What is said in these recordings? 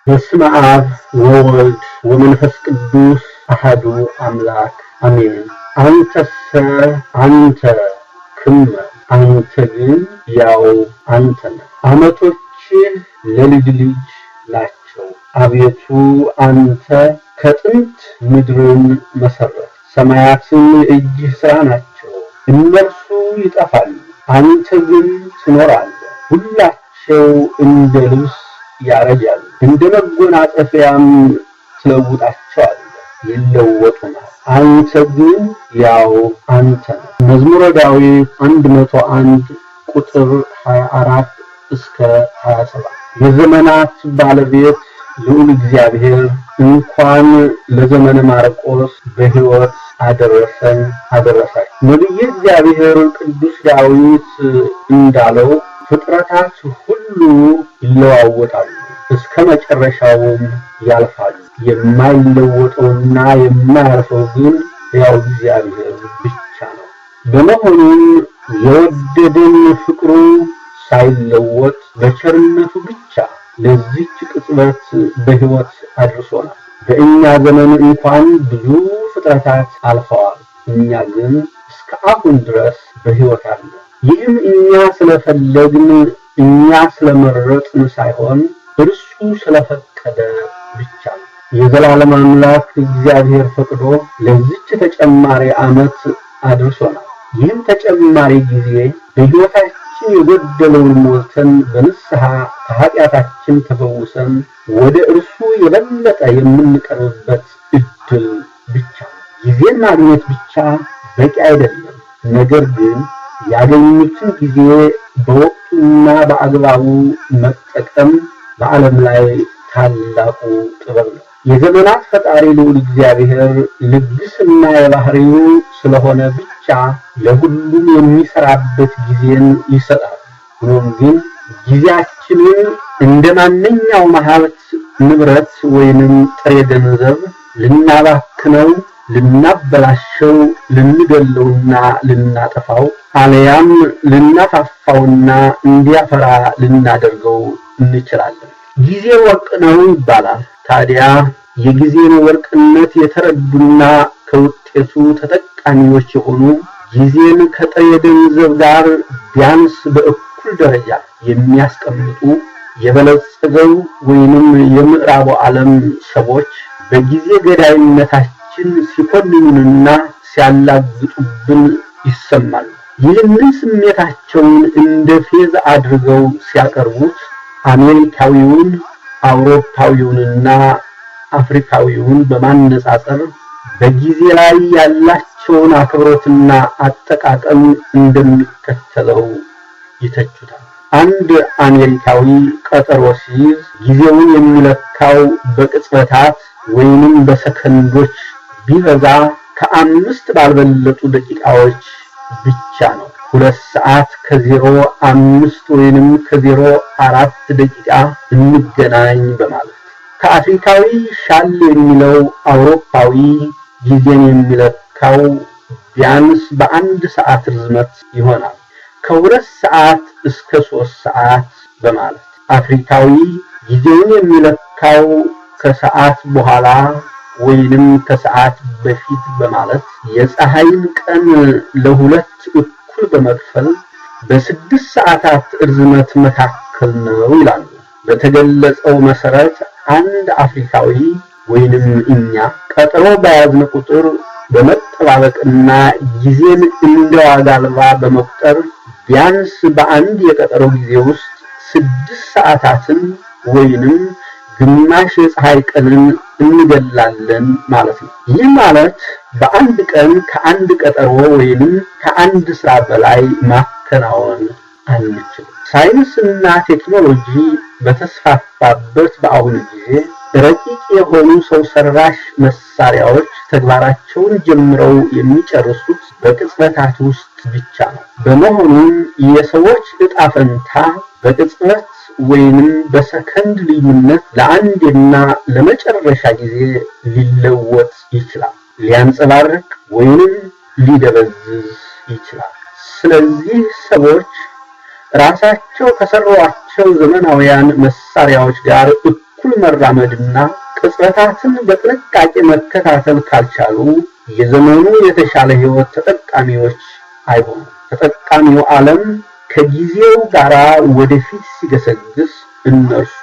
በስመ አብ ወወልድ ወመንፈስ ቅዱስ አሐዱ አምላክ አሜን። አንተ ክመ አንተ ግን ያው አንተ ነህ። ዓመቶችህ ለልጅ ልጅ ናቸው። አቤቱ አንተ ከጥንት ምድርን መሰረት፣ ሰማያትን እጅህ ሥራ ናቸው። እነርሱ ይጠፋሉ፣ አንተ ግን ትኖራለህ። ሁላቸው እንደ ልብስ ያረጃሉ፣ እንደ መጎናጸፊያም ትለውጣቸዋለህ፣ ይለወጡማል። አንተ ግን ያው አንተ ነህ። መዝሙረ ዳዊት 101 ቁጥር 24 እስከ 27። የዘመናት ባለቤት ልዑል እግዚአብሔር እንኳን ለዘመነ ማርቆስ በሕይወት አደረሰን አደረሳችሁ። ነቢየ እግዚአብሔር ቅዱስ ዳዊት እንዳለው ፍጥረታት ሁሉ ይለዋወጣሉ፣ እስከ መጨረሻውም ያልፋሉ። የማይለወጠውና የማያልፈው ግን ያው እግዚአብሔር ብቻ ነው። በመሆኑም የወደደን ፍቅሩ ሳይለወጥ በቸርነቱ ብቻ ለዚች ቅጽበት በሕይወት አድርሶናል። በእኛ ዘመን እንኳን ብዙ ፍጥረታት አልፈዋል፣ እኛ ግን እስከ አሁን ድረስ በሕይወት አለን። ይህም እኛ ስለፈለግን እኛ ስለመረጥን ሳይሆን እርሱ ስለፈቀደ ብቻ ነው። የዘላለም አምላክ እግዚአብሔር ፈቅዶ ለዚች ተጨማሪ ዓመት አድርሶናል። ይህም ተጨማሪ ጊዜ በሕይወታችን የጎደለውን ሞልተን በንስሐ ከኃጢአታችን ተፈውሰን ወደ እርሱ የበለጠ የምንቀርብበት ዕድል ብቻ ነው። ጊዜን ማግኘት ብቻ በቂ አይደለም። ነገር ግን ያገኙትን ጊዜ በወቅቱና በአግባቡ መጠቀም በዓለም ላይ ታላቁ ጥበብ ነው። የዘመናት ፈጣሪ ልዑል እግዚአብሔር ልግስና የባህሪው ስለሆነ ብቻ ለሁሉም የሚሰራበት ጊዜን ይሰጣል። ሆኖም ግን ጊዜያችንን እንደ ማንኛውም ሀብት ንብረት ወይንም ጥሬ ገንዘብ ልናባክነው፣ ልናበላሸው፣ ልንገለውና ልናጠፋው አለያም ልናፋፋውና እንዲያፈራ ልናደርገው እንችላለን። ጊዜ ወርቅ ነው ይባላል። ታዲያ የጊዜን ወርቅነት የተረዱና ከውጤቱ ተጠቃሚዎች የሆኑ ጊዜን ከጥሬ ገንዘብ ጋር ቢያንስ በእኩል ደረጃ የሚያስቀምጡ የበለጸገው ወይንም የምዕራቡ ዓለም ሰዎች በጊዜ ገዳይነታችን ሲኮንኑንና ሲያላግጡብን ይሰማሉ። ይህንን ስሜታቸውን እንደ ፌዝ አድርገው ሲያቀርቡት አሜሪካዊውን፣ አውሮፓዊውንና አፍሪካዊውን በማነጻጸር በጊዜ ላይ ያላቸውን አክብሮትና አጠቃቀም እንደሚከተለው ይተቹታል። አንድ አሜሪካዊ ቀጠሮ ሲይዝ ጊዜውን የሚለካው በቅጽበታት ወይንም በሰከንዶች ቢበዛ ከ5 ባልበለጡ ደቂቃዎች ብቻ ነው። 2 ሰዓት ከ05 ወይንም ከ04 ደቂቃ እንገናኝ በማለት ከአፍሪካዊ ሻል የሚለው አውሮፓዊ ጊዜን የሚለካው ቢያንስ በ1 ሰዓት ርዝመት ይሆናል። ከ2 ሰዓት እስከ 3 ሰዓት በማለት አፍሪካዊ ጊዜውን የሚለካው ከሰዓት በኋላ ወይንም ከሰዓት በፊት በማለት የፀሐይን ቀን ለሁለት እኩል በመክፈል በ6 ሰዓታት ርዝመት መካከል ነው ይላሉ። በተገለጸው መሰረት አንድ አፍሪካዊ ወይንም እኛ ቀጠሮ በያዝን ቁጥር በመጠባበቅና ጊዜን እንደ ዋጋ አልባ በመቁጠር ቢያንስ በአንድ የቀጠሮ ጊዜ ውስጥ 6 ሰዓታትን ወይንም ግማሽ የፀሐይ ቀንን እንገላለን ማለት ነው። ይህ ማለት በአንድ ቀን ከአንድ ቀጠሮ ወይንም ከአንድ ስራ በላይ ማከናወን አንችልም። ሳይንስና ቴክኖሎጂ በተስፋፋበት በአሁኑ ጊዜ ረቂቅ የሆኑ ሰው ሰራሽ መሳሪያዎች ተግባራቸውን ጀምረው የሚጨርሱት በቅጽበታት ውስጥ ብቻ ነው። በመሆኑም የሰዎች ዕጣ ፈንታ በቅጽበት ወይንም በሰከንድ ልዩነት ለአንድና ለመጨረሻ ጊዜ ሊለወጥ ይችላል፣ ሊያንጸባርቅ ወይንም ሊደበዝዝ ይችላል። ስለዚህ ሰዎች ራሳቸው ከሰሯቸው ዘመናዊያን መሳሪያዎች ጋር እኩል መራመድና ቅጽበታትን በጥንቃቄ መከታተል ካልቻሉ የዘመኑ የተሻለ ሕይወት ተጠቃሚዎች አይሆኑም። ተጠቃሚው ዓለም ከጊዜው ጋር ወደፊት ሲገሰግስ እነርሱ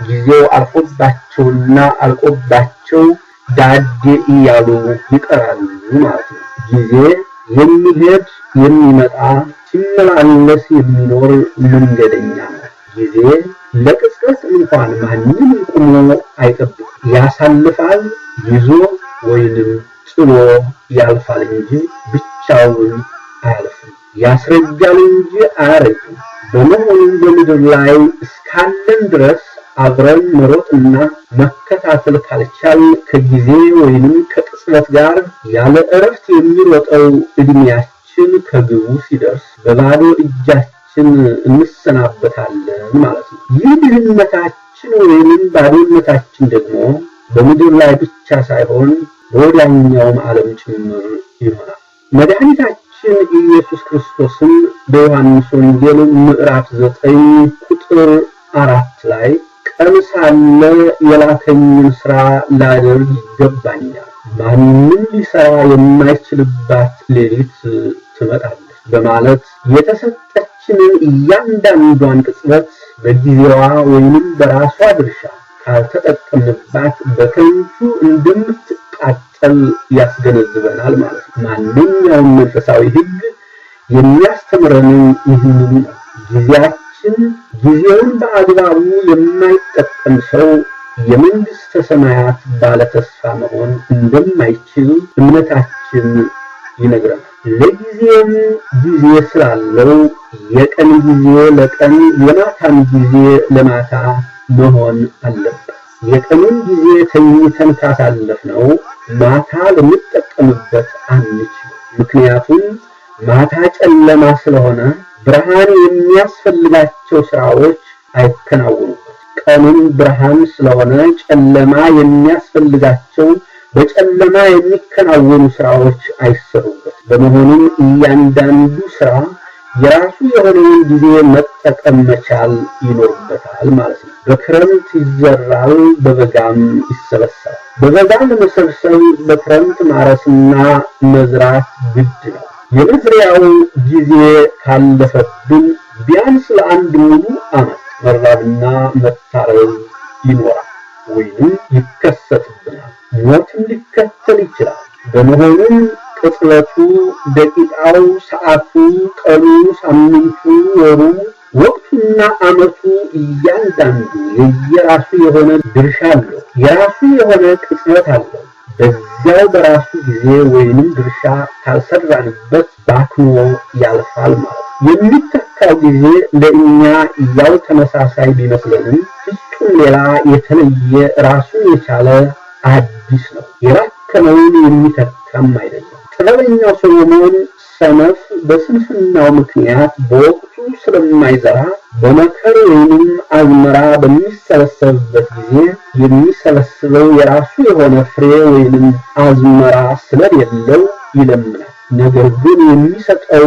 ጊዜው አልፎባቸውና አልቆባቸው ዳዴ እያሉ ይቀራሉ ማለት ነው። ጊዜ የሚሄድ የሚመጣ ሲመላለስ የሚኖር መንገደኛ ነው። ጊዜ ለቅጽበት እንኳን ማንም ቆሞ አይጠብቅም። ያሳልፋል፣ ይዞ ወይንም ጥሎ ያልፋል እንጂ ብቻውን አያልፍም። ያስረጃል እንጂ አያረጅም። በመሆኑም በምድር ላይ እስካለን ድረስ አብረን መሮጥና መከታተል ካልቻል ከጊዜ ወይንም ከቅጽበት ጋር ያለ እረፍት የሚሮጠው እድሜያችን ከግቡ ሲደርስ በባዶ እጃችን እንሰናበታለን ማለት ነው። ይህ ድህነታችን ወይንም ባዶነታችን ደግሞ በምድር ላይ ብቻ ሳይሆን በወዲያኛውም ዓለም ጭምር ይሆናል። መድኃኒታችን ኢየሱስ ክርስቶስን በዮሐንስ ወንጌል ምዕራፍ 9 ቁጥር 4 ላይ ቀን ሳለ የላከኝን ሥራ ላደርግ ይገባኛል፣ ማንም ሊሰራ የማይችልባት ሌሊት ትመጣለች በማለት የተሰጠችንን እያንዳንዷን ቅጽበት በጊዜዋ ወይንም በራሷ ድርሻ ካልተጠቀምንባት በከንቱ እንደምትቃጠል ያስገነዝበናል ማለት ነው። ማንኛውም መንፈሳዊ ሕግ የሚያስተምረን ይህንኑ ነው። ጊዜውን በአግባቡ የማይጠቀም ሰው የመንግሥተ ሰማያት ባለተስፋ መሆን እንደማይችል እምነታችን ይነግረናል። ለጊዜም ጊዜ ስላለው የቀን ጊዜ ለቀን የማታም ጊዜ ለማታ መሆን አለበት። የቀኑን ጊዜ ተኝተን ካሳለፍነው ማታ ልንጠቀምበት አንችልም። ምክንያቱም ማታ ጨለማ ስለሆነ ብርሃን የሚያስፈልጋቸው ስራዎች አይከናወኑበትም። ቀኑን ብርሃን ስለሆነ ጨለማ የሚያስፈልጋቸው በጨለማ የሚከናወኑ ስራዎች አይሰሩበትም። በመሆኑም እያንዳንዱ ስራ የራሱ የሆነውን ጊዜ መጠቀም መቻል ይኖርበታል ማለት ነው። በክረምት ይዘራል፣ በበጋም ይሰበሰባል። በበጋ ለመሰብሰብ በክረምት ማረስና መዝራት ግድ ነው። የመዝሪያው ጊዜ ካለፈብን ቢያንስ ለአንድ ሙሉ ዓመት መራብና መታረዝ ይኖራል ወይንም ይከሰትብናል። ሞትም ሊከተል ይችላል። በመሆኑም ቅጽበቱ፣ ደቂቃው፣ ሰዓቱ፣ ቀኑ፣ ሳምንቱ፣ ወሩ፣ ወቅቱና ዓመቱ እያንዳንዱ የየራሱ የሆነ ድርሻ አለው። የራሱ የሆነ ቅጽበት አለው። በዚያው በራሱ ጊዜ ወይንም ድርሻ ካልሰራንበት ባክኖ ያልፋል ማለት ነው። የሚተካው ጊዜ ለእኛ ያው ተመሳሳይ ቢመስለንም ፍጹም ሌላ የተለየ ራሱን የቻለ አዲስ ነው። የባከነውን የሚተካም አይደለም። ጥበበኛው ሰሎሞን ሰነፍ በስንፍናው ምክንያት በወቅቱ ስለማይዘራ በመከር ወይንም አዝመራ በሚሰበሰብበት ጊዜ የሚሰበስበው የራሱ የሆነ ፍሬ ወይንም አዝመራ ስለሌለው ይለምናል። ነገር ግን የሚሰጠው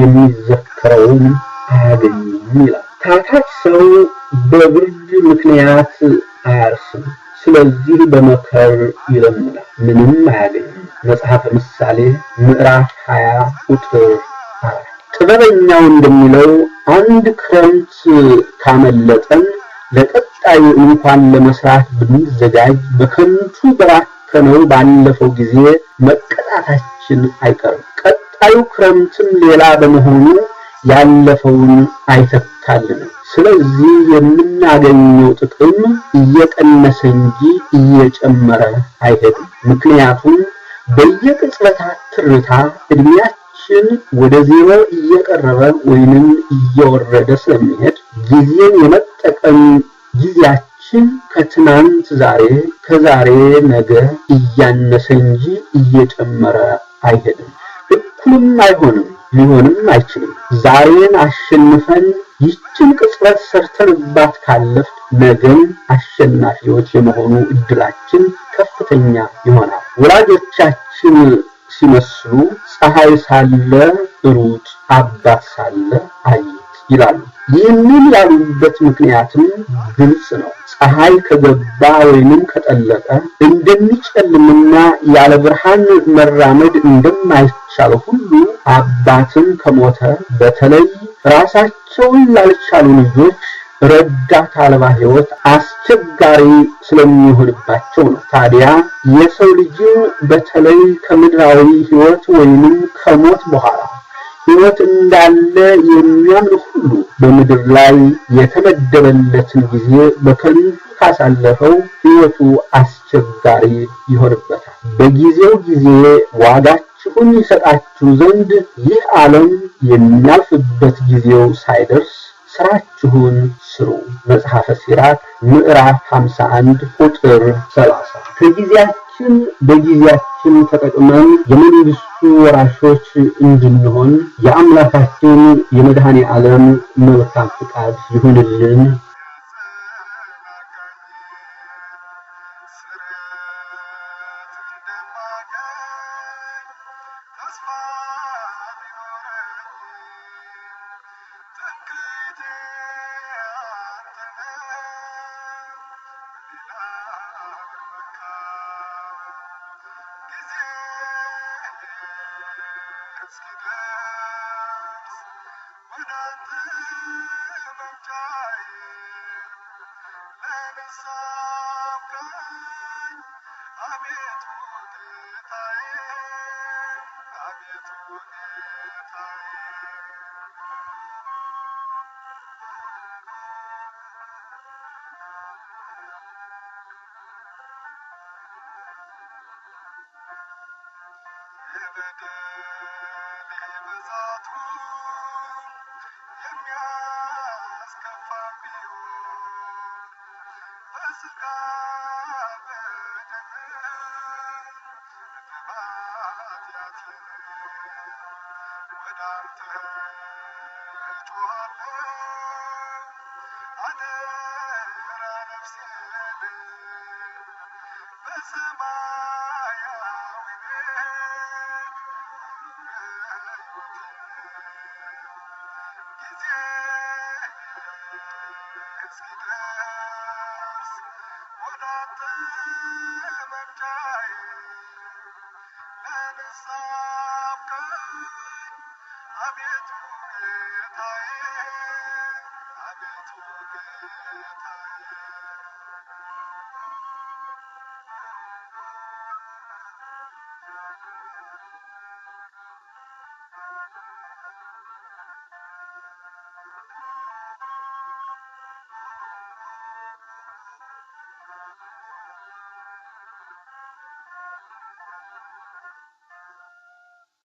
የሚዘከረውን አያገኝም ይላል። ታታች ሰው በብርድ ምክንያት አያርስም፣ ስለዚህ በመከር ይለምናል፣ ምንም አያገኝም። መጽሐፈ ምሳሌ ምዕራፍ 20 ቁጥር 4። ጥበበኛው እንደሚለው አንድ ክረምት ካመለጠን ለቀጣዩ እንኳን ለመስራት ብንዘጋጅ በከንቱ በባከነው ባለፈው ጊዜ መቀጣታችን አይቀርም። ቀጣዩ ክረምትም ሌላ በመሆኑ ያለፈውን አይተካልንም። ስለዚህ የምናገኘው ጥቅም እየቀነሰ እንጂ እየጨመረ አይሄድም። ምክንያቱም በየቅጽበታት ትርታ እድሜያችን ወደ ዜሮ እየቀረበ ወይንም እየወረደ ስለሚሄድ ጊዜን የመጠቀም ጊዜያችን ከትናንት ዛሬ ከዛሬ ነገ እያነሰ እንጂ እየጨመረ አይሄድም። እኩልም አይሆንም፣ ሊሆንም አይችልም። ዛሬን አሸንፈን ይህችን ቅጽበት ሰርተንባት ካለፍ ነገን አሸናፊዎች የመሆኑ እድላችን ከፍተኛ ይሆናል። ወላጆቻችን ሲመስሉ ፀሐይ ሳለ ሩጥ አባት ሳለ አይት ይላሉ። ይህንን ያሉበት ምክንያትም ግልጽ ነው። ፀሐይ ከገባ ወይንም ከጠለቀ እንደሚጨልምና ያለ ብርሃን መራመድ እንደማይቻል ሁሉ አባትን ከሞተ በተለይ ራሳቸውን ላልቻሉ ልጆች ረዳት አልባ ሕይወት አስቸጋሪ ስለሚሆንባቸው ነው። ታዲያ የሰው ልጅን በተለይ ከምድራዊ ሕይወት ወይንም ከሞት በኋላ ሕይወት እንዳለ የሚያምን ሁሉ በምድር ላይ የተመደበለትን ጊዜ በከንቱ ካሳለፈው ሕይወቱ አስቸጋሪ ይሆንበታል። በጊዜው ጊዜ ዋጋችሁን ይሰጣችሁ ዘንድ ይህ ዓለም የሚያልፍበት ጊዜው ሳይደርስ ስራችሁን ስሩ። መጽሐፈ ሲራክ ምዕራፍ 51 ቁጥር 30። ከጊዜያችን በጊዜያችን ተጠቅመን የመንግስቱ ወራሾች እንድንሆን የአምላካችን የመድኃኔ ዓለም መልካም ፍቃድ ይሁንልን።